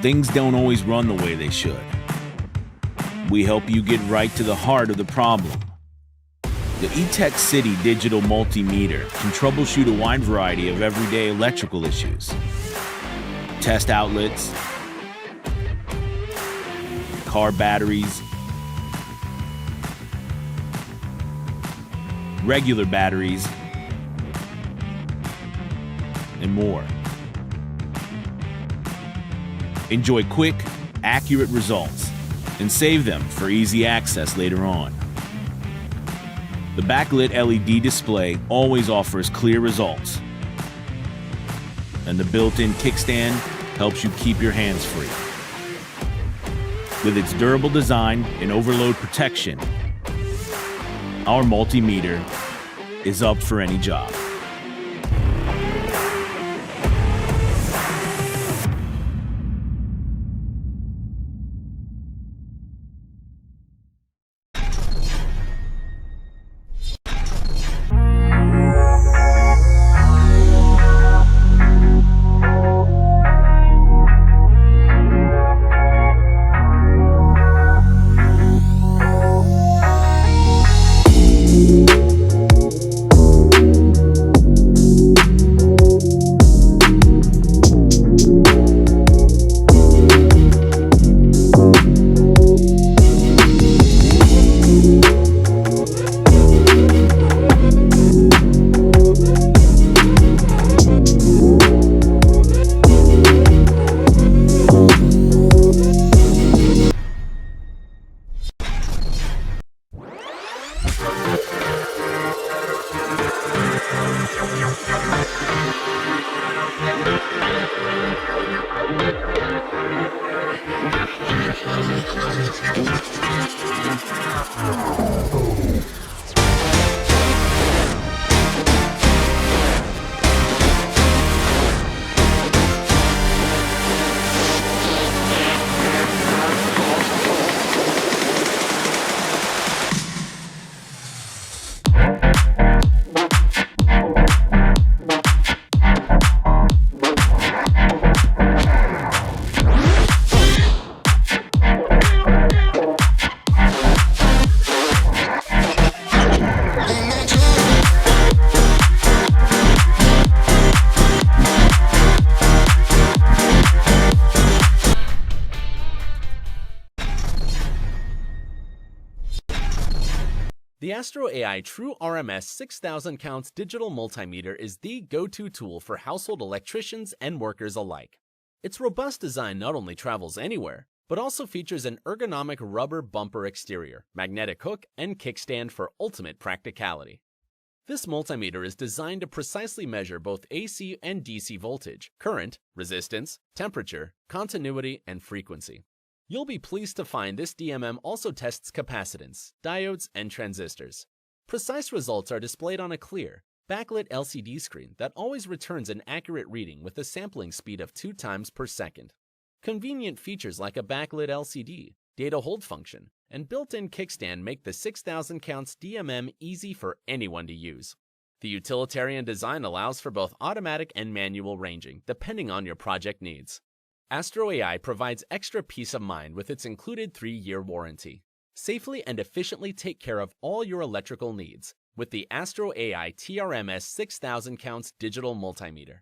things don't always run the way they should. We help you get right to the heart of the problem. The Etekcity digital multimeter can troubleshoot a wide variety of everyday electrical issues. Test outlets, car batteries, regular batteries, and more. Enjoy quick, accurate results and save them for easy access later on. The backlit LED display always offers clear results, and the built-in kickstand helps you keep your hands free. With its durable design and overload protection, our multimeter is up for any job. The AstroAI True RMS 6000 counts digital multimeter is the go-to tool for household electricians and workers alike. Its robust design not only travels anywhere, but also features an ergonomic rubber bumper exterior, magnetic hook, and kickstand for ultimate practicality. This multimeter is designed to precisely measure both AC and DC voltage, current, resistance, temperature, continuity, and frequency. You'll be pleased to find this DMM also tests capacitance, diodes, and transistors. Precise results are displayed on a clear, backlit LCD screen that always returns an accurate reading with a sampling speed of 2 times per second. Convenient features like a backlit LCD, data hold function, and built-in kickstand make the 6000 counts DMM easy for anyone to use. The utilitarian design allows for both automatic and manual ranging, depending on your project needs. AstroAI provides extra peace of mind with its included 3-year warranty. Safely and efficiently take care of all your electrical needs with the AstroAI TRMS 6000 counts digital multimeter.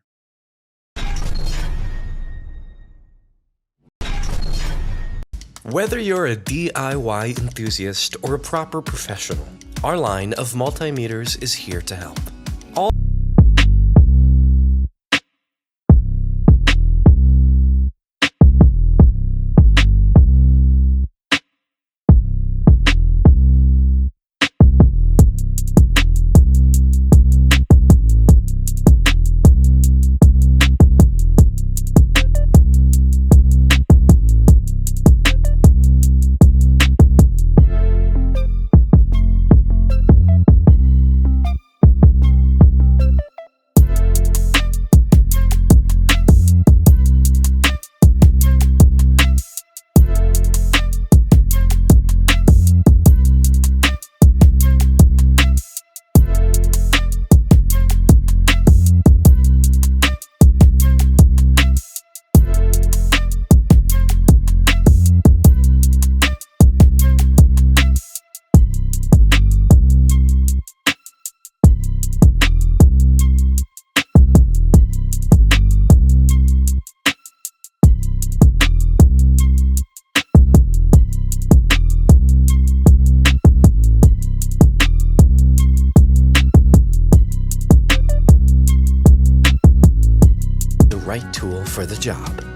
Whether you're a DIY enthusiast or a proper professional, our line of multimeters is here to help. right tool for the job.